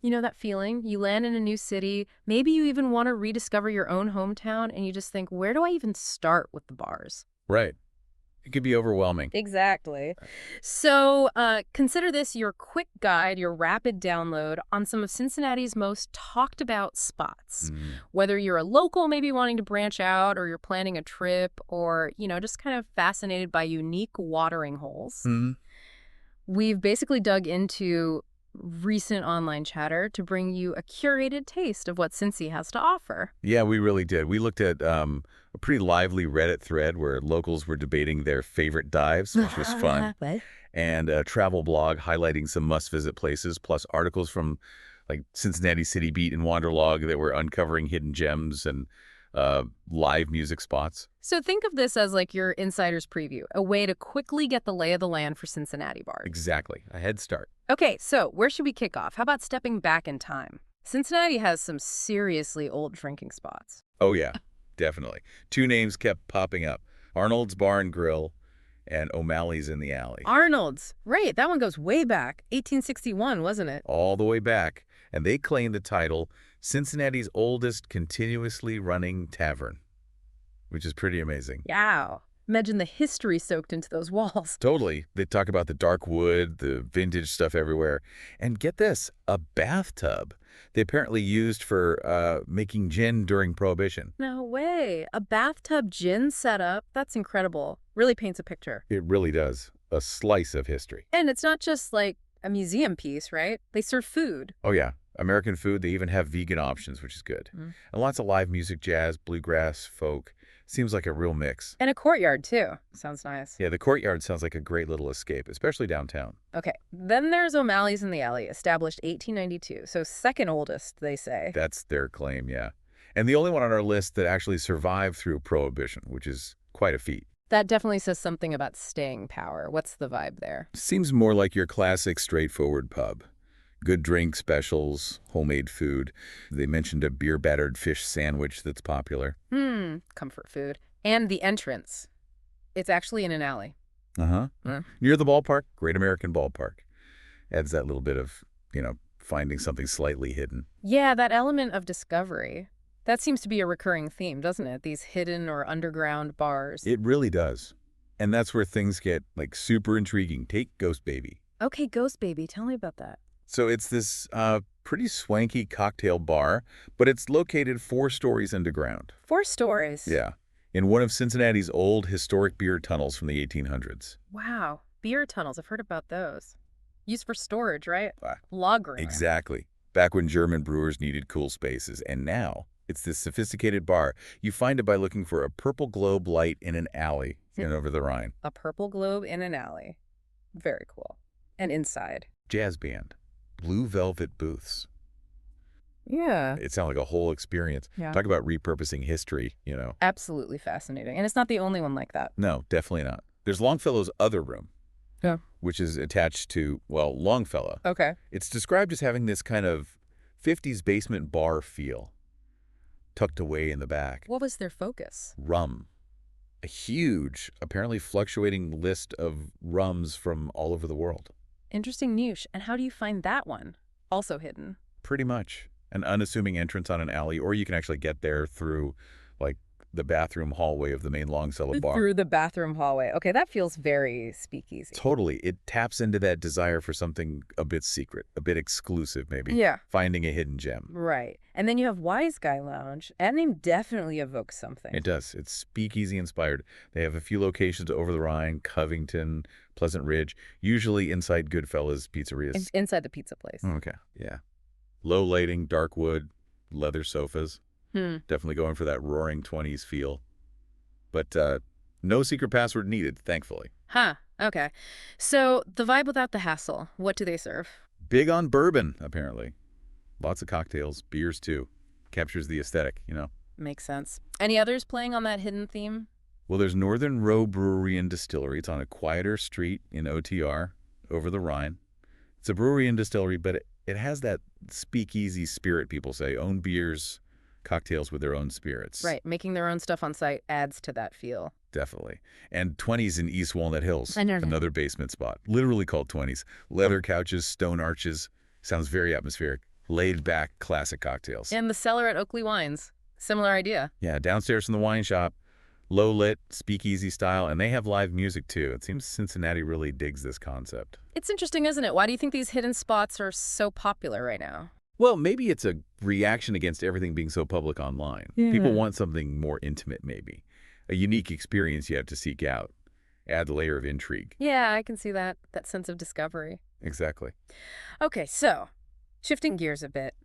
You know that feeling? You land in a new city. Maybe you even want to rediscover your own hometown, and you just think, where do I even start with the bars? Right. It could be overwhelming. Exactly. So consider this your quick guide, your rapid download on some of Cincinnati's most talked about spots. Mm. Whether you're a local maybe wanting to branch out or you're planning a trip or, just kind of fascinated by unique watering holes, Mm. we've basically dug into recent online chatter to bring you a curated taste of what Cincy has to offer. Yeah, we really did. We looked at a pretty lively Reddit thread where locals were debating their favorite dives, which was fun, What? and a travel blog highlighting some must-visit places, plus articles from like Cincinnati City Beat and Wanderlog that were uncovering hidden gems and live music spots. So think of this as like your insider's preview, a way to quickly get the lay of the land for Cincinnati bars. Exactly. A head start. Okay, so where should we kick off? How about stepping back in time? Cincinnati has some seriously old drinking spots. Oh, yeah, definitely. Two names kept popping up. Arnold's Bar and Grill and O'Malley's in the Alley. Arnold's. Right, that one goes way back. 1861, wasn't it? All the way back. And they claim the title Cincinnati's oldest continuously running tavern, which is pretty amazing. Wow. Imagine the history soaked into those walls. Totally. They talk about the dark wood, the vintage stuff everywhere. And get this, a bathtub they apparently used for making gin during Prohibition. No way. A bathtub gin setup? That's incredible. Really paints a picture. It really does. A slice of history. And it's not just like a museum piece, right? They serve food. Oh, yeah. American food. They even have vegan options, which is good. Mm. And lots of live music, jazz, bluegrass, folk. Seems like a real mix. And a courtyard, too. Sounds nice. Yeah, the courtyard sounds like a great little escape, especially downtown. Okay. Then there's O'Malley's in the Alley, established 1892. So second oldest, they say. That's their claim, yeah. And the only one on our list that actually survived through Prohibition, which is quite a feat. That definitely says something about staying power. What's the vibe there? Seems more like your classic straightforward pub. Good drink specials, homemade food. They mentioned a beer-battered fish sandwich that's popular. Comfort food. And the entrance. It's actually in an alley. Uh-huh. Near the ballpark, Great American Ballpark. Adds that little bit of, finding something slightly hidden. Yeah, that element of discovery. That seems to be a recurring theme, doesn't it? These hidden or underground bars. It really does. And that's where things get, super intriguing. Take Ghost Baby. Okay, Ghost Baby. Tell me about that. So it's this pretty swanky cocktail bar, but it's located 4 stories underground. 4 stories. Yeah, in one of Cincinnati's old historic beer tunnels from the 1800s. Wow. Beer tunnels. I've heard about those. Used for storage, right? Ah, Log room. Exactly. Back when German brewers needed cool spaces. And now it's this sophisticated bar. You find it by looking for a purple globe light in an alley in Over-the-Rhine. A purple globe in an alley. Very cool. And inside. Jazz band. Blue velvet booths. Yeah. It sounds like a whole experience. Yeah. Talk about repurposing history, Absolutely fascinating. And it's not the only one like that. No, definitely not. There's Longfellow's other room. Yeah. Which is attached to, Longfellow. Okay. It's described as having this kind of 50s basement bar feel, tucked away in the back. What was their focus? Rum. A huge, apparently fluctuating list of rums from all over the world. Interesting niche. And how do you find that one? Also hidden. Pretty much. An unassuming entrance on an alley, or you can actually get there through, the bathroom hallway of the main Longfellow bar. Through the bathroom hallway. Okay, that feels very speakeasy. Totally. It taps into that desire for something a bit secret, a bit exclusive maybe. Yeah. Finding a hidden gem. Right. And then you have Wise Guy Lounge. That name definitely evokes something. It does. It's speakeasy inspired. They have a few locations over the Rhine, Covington, Pleasant Ridge, usually inside Goodfellas pizzerias. Inside the pizza place. Okay. Yeah. Low lighting, dark wood, leather sofas. Definitely going for that roaring 20s feel. But no secret password needed, thankfully. Huh. Okay. So the vibe without the hassle. What do they serve? Big on bourbon, apparently. Lots of cocktails, beers too. Captures the aesthetic, Makes sense. Any others playing on that hidden theme? Well, there's Northern Row Brewery and Distillery. It's on a quieter street in OTR, over the Rhine. It's a brewery and distillery, but it has that speakeasy spirit, people say. Own beers, cocktails with their own spirits. Right. Making their own stuff on site adds to that feel. Definitely. And 20s in East Walnut Hills, I know that. another basement spot, literally called 20s. Leather couches, stone arches. Sounds very atmospheric. laid-back classic cocktails. And the cellar at Oakley Wines. Similar idea. Yeah, downstairs from the wine shop, low-lit, speakeasy style, and they have live music too. It seems Cincinnati really digs this concept. It's interesting, isn't it? Why do you think these hidden spots are so popular right now? Well, maybe it's a reaction against everything being so public online. Yeah. People want something more intimate, maybe. A unique experience you have to seek out. Add the layer of intrigue. Yeah, I can see that sense of discovery. Exactly. Okay, so shifting gears a bit.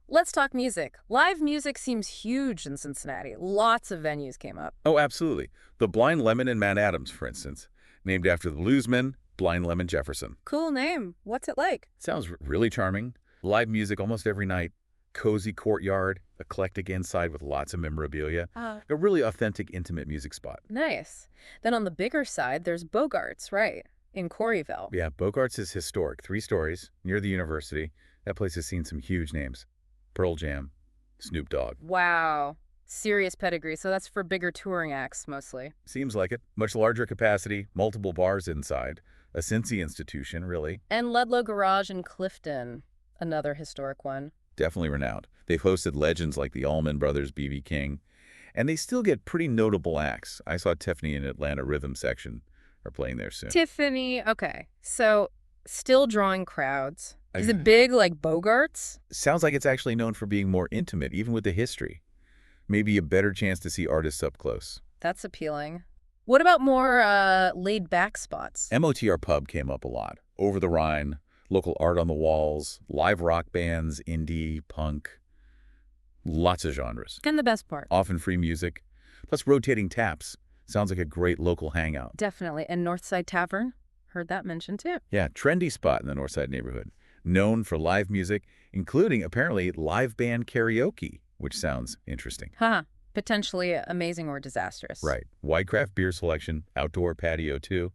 Let's talk music. Live music seems huge in Cincinnati. Lots of venues came up. Oh, absolutely. The Blind Lemon in Mount Adams, for instance, named after the bluesman Blind Lemon Jefferson. Cool name. What's it like? Sounds really charming. Live music almost every night. Cozy courtyard, eclectic inside with lots of memorabilia. A really authentic, intimate music spot. Nice. Then on the bigger side, there's Bogart's, right, in Corryville. Yeah, Bogart's is historic. 3 stories, near the university. That place has seen some huge names. Pearl Jam, Snoop Dogg. Wow. Serious pedigree, so that's for bigger touring acts, mostly. Seems like it. Much larger capacity, multiple bars inside. A Cincy institution, really. And Ludlow Garage in Clifton, another historic one. Definitely renowned. They've hosted legends like the Allman Brothers, B.B. King, and they still get pretty notable acts. I saw Tiffany and Atlanta Rhythm Section are playing there soon. Tiffany, okay. So, still drawing crowds. Is it big like Bogart's? Sounds like it's actually known for being more intimate, even with the history. Maybe a better chance to see artists up close. That's appealing. What about more laid-back spots? MOTR Pub came up a lot. Over-the-Rhine, local art on the walls, live rock bands, indie, punk. Lots of genres. And the best part. Often free music. Plus rotating taps. Sounds like a great local hangout. Definitely. And Northside Tavern? Heard that mentioned too. Yeah, trendy spot in the Northside neighborhood. Known for live music, including apparently live band karaoke, which sounds interesting. Huh. Potentially amazing or disastrous. Right. Wide craft beer selection, outdoor patio too,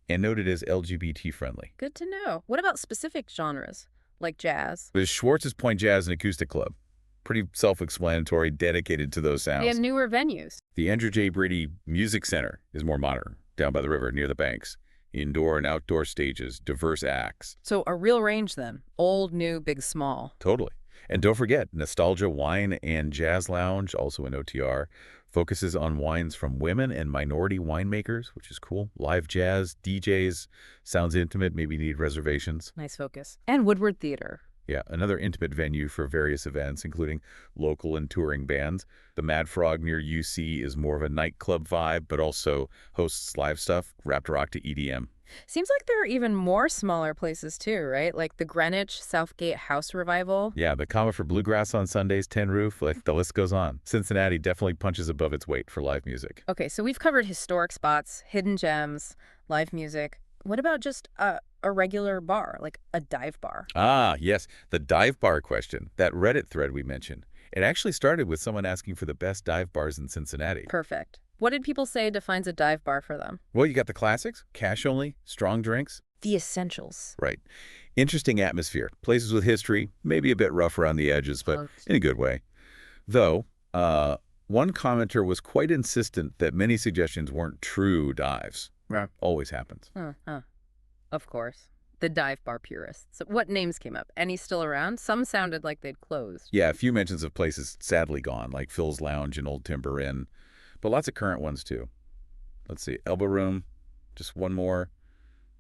and noted as LGBT friendly. Good to know. What about specific genres, like jazz? There's Schwartz's Point Jazz and Acoustic Club. Pretty self-explanatory, dedicated to those sounds. And newer venues. The Andrew J. Brady Music Center is more modern, down by the river near the banks. Indoor and outdoor stages, diverse acts. So a real range then. Old, new, big, small. Totally. And don't forget, Nostalgia Wine and Jazz Lounge, also in OTR, focuses on wines from women and minority winemakers, which is cool. Live jazz, DJs, sounds intimate, maybe need reservations. Nice focus. And Woodward Theater. Yeah, another intimate venue for various events, including local and touring bands. The Mad Frog near UC is more of a nightclub vibe, but also hosts live stuff, wrapped rock to EDM. Seems like there are even more smaller places too, right? Like the Greenwich Southgate House Revival. Yeah, the Comma for Bluegrass on Sundays, Tin Roof, like the list goes on. Cincinnati definitely punches above its weight for live music. Okay, so we've covered historic spots, hidden gems, live music. What about just a regular bar, like a dive bar? Ah, yes, the dive bar question, that Reddit thread we mentioned. It actually started with someone asking for the best dive bars in Cincinnati. Perfect. What did people say defines a dive bar for them? Well, you got the classics, cash only, strong drinks. The essentials. Right. Interesting atmosphere. Places with history, maybe a bit rough around the edges, but in a good way. Though, one commenter was quite insistent that many suggestions weren't true dives. Right. Always happens. Of course. The dive bar purists. So what names came up? Any still around? Some sounded like they'd closed. Yeah, a few mentions of places sadly gone, like Phil's Lounge and Old Timber Inn. But lots of current ones, too. Let's see. Elbow Room, just one more.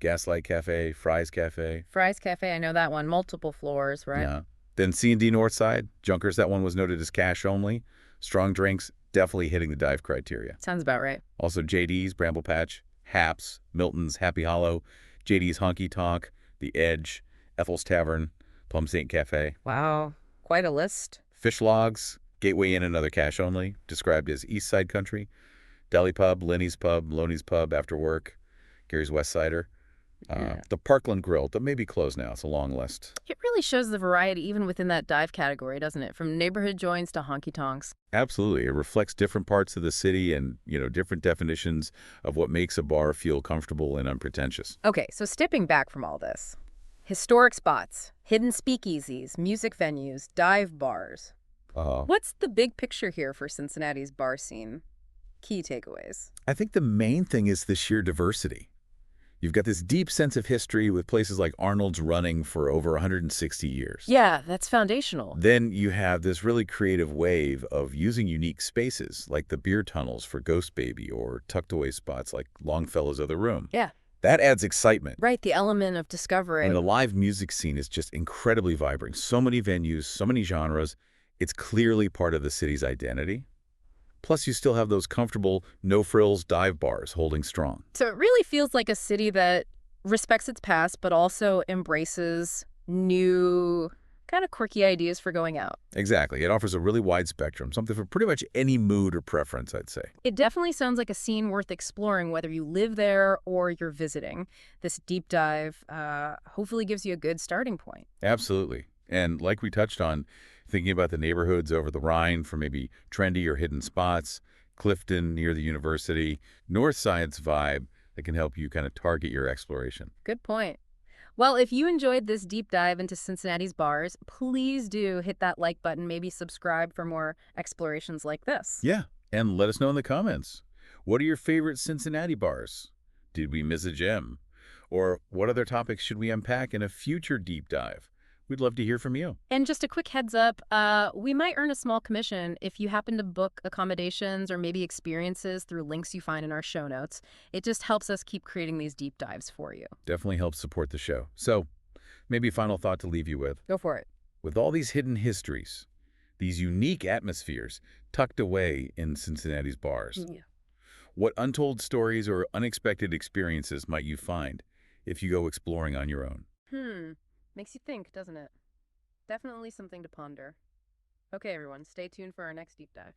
Gaslight Cafe, Fry's Cafe. Fry's Cafe, I know that one. Multiple floors, right? Yeah. Then C&D Northside, Junkers, that one was noted as cash only. Strong drinks, definitely hitting the dive criteria. Sounds about right. Also JD's, Bramble Patch, Haps, Milton's, Happy Hollow, JD's Honky Tonk, The Edge, Ethel's Tavern, Plum Saint Cafe. Wow. Quite a list. Fish Logs, Gateway Inn and Other cash only, described as East Side Country. Deli Pub, Lenny's Pub, Loney's Pub after work, Gary's West Sider. The Parkland Grill, that may be closed now. It's a long list. It really shows the variety even within that dive category, doesn't it? From neighborhood joints to honky tonks. Absolutely. It reflects different parts of the city and, different definitions of what makes a bar feel comfortable and unpretentious. Okay, so stepping back from all this. Historic spots, hidden speakeasies, music venues, dive bars. What's the big picture here for Cincinnati's bar scene? Key takeaways. I think the main thing is the sheer diversity. You've got this deep sense of history with places like Arnold's running for over 160 years. Yeah, that's foundational. Then you have this really creative wave of using unique spaces, like the beer tunnels for Ghost Baby or tucked away spots like Longfellow's Other Room. Yeah. That adds excitement. Right, the element of discovery. And the live music scene is just incredibly vibrant. So many venues, so many genres. It's clearly part of the city's identity. Plus, you still have those comfortable, no-frills dive bars holding strong. So it really feels like a city that respects its past, but also embraces new, kind of quirky ideas for going out. Exactly. It offers a really wide spectrum, something for pretty much any mood or preference, I'd say. It definitely sounds like a scene worth exploring, whether you live there or you're visiting. This deep dive hopefully gives you a good starting point. Absolutely. And like we touched on, thinking about the neighborhoods over the Rhine for maybe trendy or hidden spots, Clifton near the university, North Side's vibe that can help you kind of target your exploration. Good point. Well, if you enjoyed this deep dive into Cincinnati's bars, please do hit that like button, maybe subscribe for more explorations like this. Yeah, and let us know in the comments. What are your favorite Cincinnati bars? Did we miss a gem? Or what other topics should we unpack in a future deep dive? We'd love to hear from you. And just a quick heads up, we might earn a small commission if you happen to book accommodations or maybe experiences through links you find in our show notes. It just helps us keep creating these deep dives for you. Definitely helps support the show. So, maybe a final thought to leave you with. Go for it. With all these hidden histories, these unique atmospheres tucked away in Cincinnati's bars, what untold stories or unexpected experiences might you find if you go exploring on your own? Makes you think, doesn't it? Definitely something to ponder. Okay, everyone, stay tuned for our next deep dive.